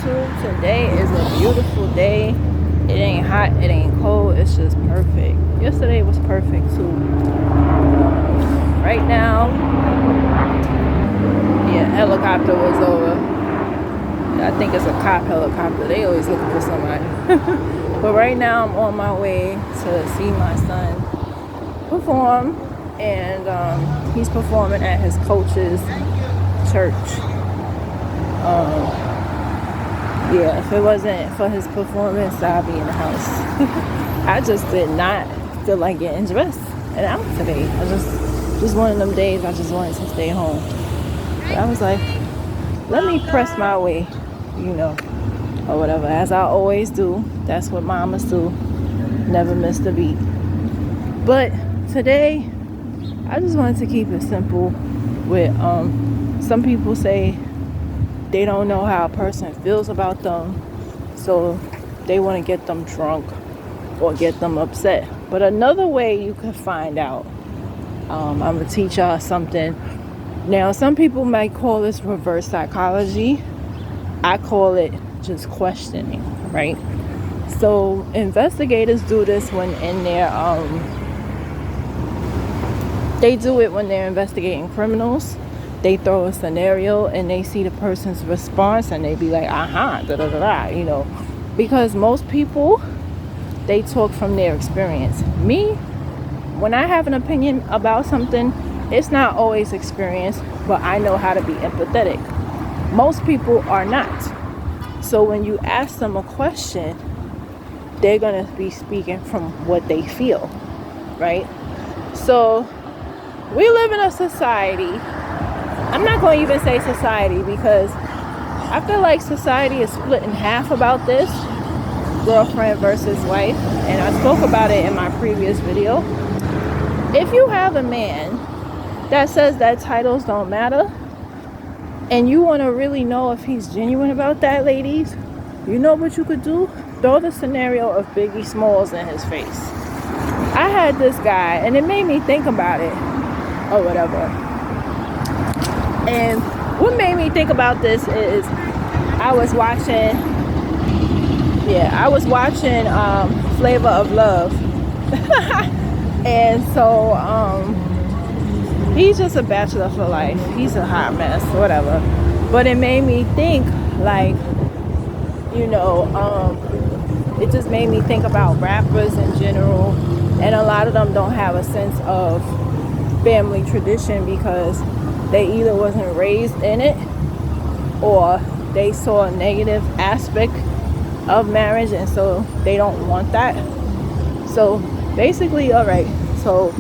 YouTube. Today is a beautiful day. It ain't hot, it ain't cold, it's just perfect. Yesterday was perfect too. Right now, yeah, helicopter was over. I think it's a cop helicopter. They always looking for somebody. But right now I'm on my way to see my son perform, and he's performing at his coach's church. Yeah, if it wasn't for his performance, I'd be in the house. I just did not feel like getting dressed and out today. I just one of them days I just wanted to stay home. But I was like, let me press my way, or whatever, as I always do. That's what mamas do. Never miss the beat. But today, I just wanted to keep it simple with, some people say they don't know how a person feels about them, so they want to get them drunk or get them upset. But another way you can find out, I'm going to teach y'all something. Now, some people might call this reverse psychology. I call it just questioning, right? So investigators do this when in their, they do it when they're investigating criminals. They throw a scenario and they see the person's response and they be like, da-da-da-da, because most people, they talk from their experience. Me, when I have an opinion about something, it's not always experience, but I know how to be empathetic. Most people are not. So when you ask them a question, they're going to be speaking from what they feel, right? So we live in a society. I'm not going to even say society because I feel like society is split in half about this, girlfriend versus wife, and I spoke about it in my previous video. If you have a man that says that titles don't matter, and you want to really know if he's genuine about that, ladies, you know what you could do? Throw the scenario of Biggie Smalls in his face. I had this guy, and it made me think about it, or whatever. And what made me think about this is I was watching Flavor of Love. And so he's just a bachelor for life. He's a hot mess, whatever. But it made me think, like, it just made me think about rappers in general. And a lot of them don't have a sense of family tradition because they either wasn't raised in it or they saw a negative aspect of marriage, and so they don't want that. So basically, alright, so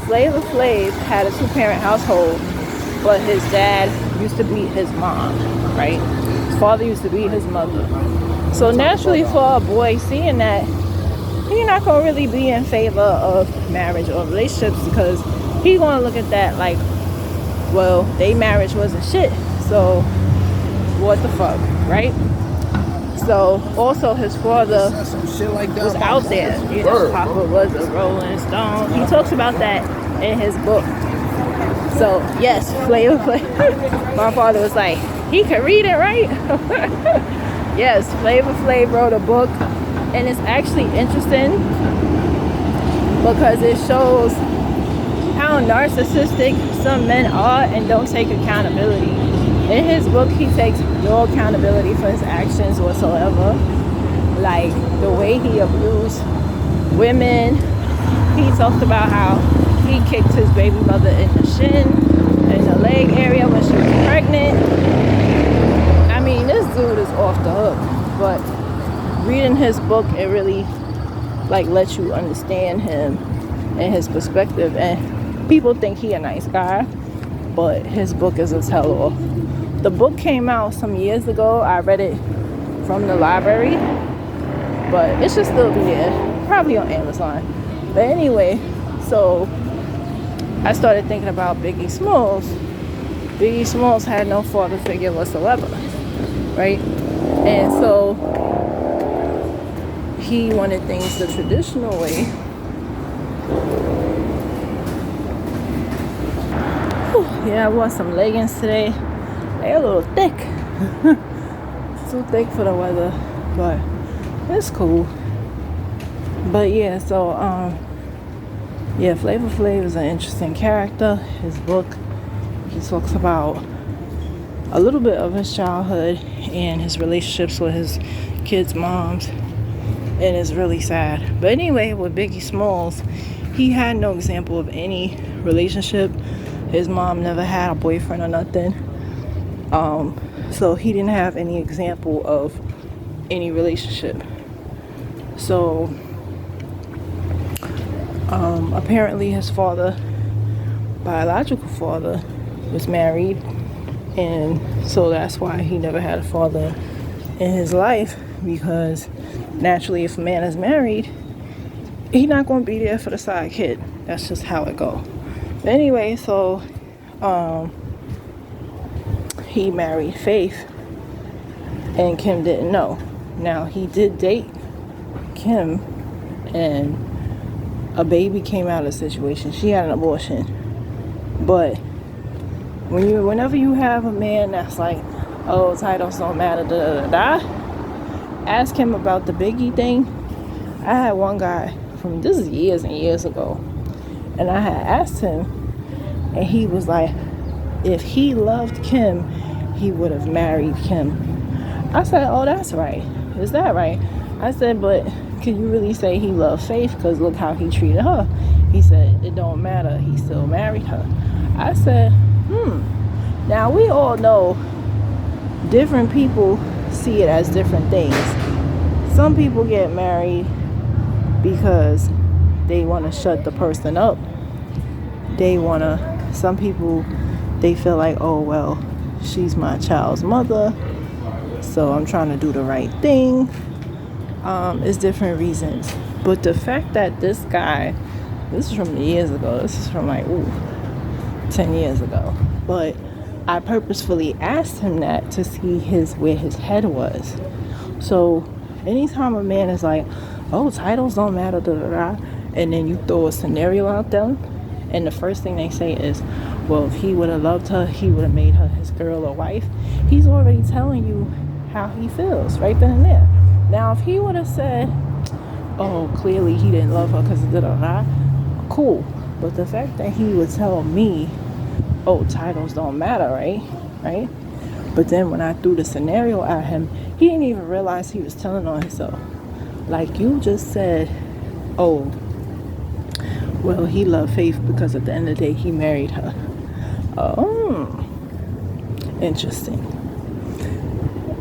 Flavor Flav had a 2-parent household, but his dad used to beat his mom, right? His father used to beat his mother. So naturally for a boy seeing that, he's not going to really be in favor of marriage or relationships because he's going to look at that like, well, they marriage wasn't shit, so what the fuck, right? So also his father was out there. Papa was a Rolling Stone. He talks about that in his book. So yes, Flavor Flav. My father was like, he could read it, right? Yes, Flavor Flav wrote a book, and it's actually interesting because it shows how narcissistic some men are and don't take accountability. In his book, he takes no accountability for his actions whatsoever. Like the way he abused women. He talked about how he kicked his baby mother in the shin, in the leg area when she was pregnant. I mean, this dude is off the hook. But reading his book, it really lets you understand him and his perspective. And people think he a nice guy, but his book is a tell-all. The book came out some years ago. I read it from the library, but it should still be there, probably on Amazon. But anyway, so I started thinking about Biggie Smalls. Biggie Smalls had no father figure whatsoever, right? And so he wanted things the traditional way. Yeah, I wore some leggings today. They're a little thick. too thick for the weather, but it's cool. But yeah, so yeah, Flavor Flav is an interesting character. His book, he talks about a little bit of his childhood and his relationships with his kids' moms, and it's really sad. But anyway, with Biggie Smalls, he had no example of any relationship. His mom never had a boyfriend or nothing. So he didn't have any example of any relationship. So apparently his father, biological father, was married, and so that's why he never had a father in his life, because naturally if a man is married, he's not going to be there for the side kid. That's just how it goes. But anyway, so he married Faith, and Kim didn't know. Now he did date Kim, and a baby came out of the situation. She had an abortion. But whenever you have a man that's like, oh, titles don't matter, da da da da, ask him about the Biggie thing. I had one guy from, this is years and years ago, and I had asked him, and he was like, if he loved Kim, he would have married Kim. I said, oh, that's right. Is that right? I said, but can you really say he loved Faith? Because look how he treated her. He said, it don't matter. He still married her. I said, Now, we all know different people see it as different things. Some people get married because they want to shut the person up. Some people, they feel like, oh, well, she's my child's mother, so I'm trying to do the right thing. It's different reasons. But the fact that this guy, this is from years ago, this is from like 10 years ago, but I purposefully asked him that to see where his head was. So anytime a man is like, oh, titles don't matter, da da da, and then you throw a scenario out there, and the first thing they say is, well, if he would have loved her, he would have made her his girl or wife. He's already telling you how he feels right then and there. Now, if he would have said, oh, clearly he didn't love her because of da-da-da, cool. But the fact that he would tell me, oh, titles don't matter, right? But then when I threw the scenario at him, he didn't even realize he was telling on himself. Like, you just said, oh, well, he loved Faith because at the end of the day, he married her. Oh, interesting.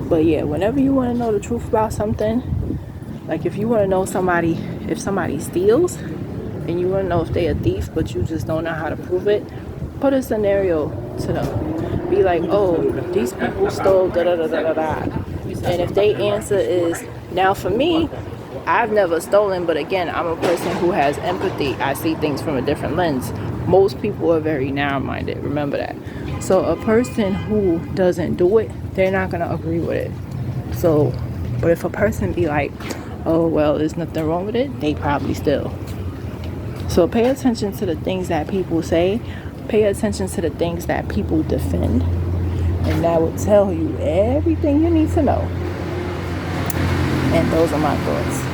But yeah, whenever you want to know the truth about something, like if you want to know if somebody steals, and you want to know if they're a thief, but you just don't know how to prove it, put a scenario to them. Be like, oh, these people stole da da da da da da. And if they answer is, now for me, I've never stolen, but again, I'm a person who has empathy. I see things from a different lens. Most people are very narrow-minded, remember that. So a person who doesn't do it, they're not going to agree with it. So, but if a person be like, oh, well, there's nothing wrong with it, they probably still. So pay attention to the things that people say. Pay attention to the things that people defend. And that will tell you everything you need to know. And those are my thoughts.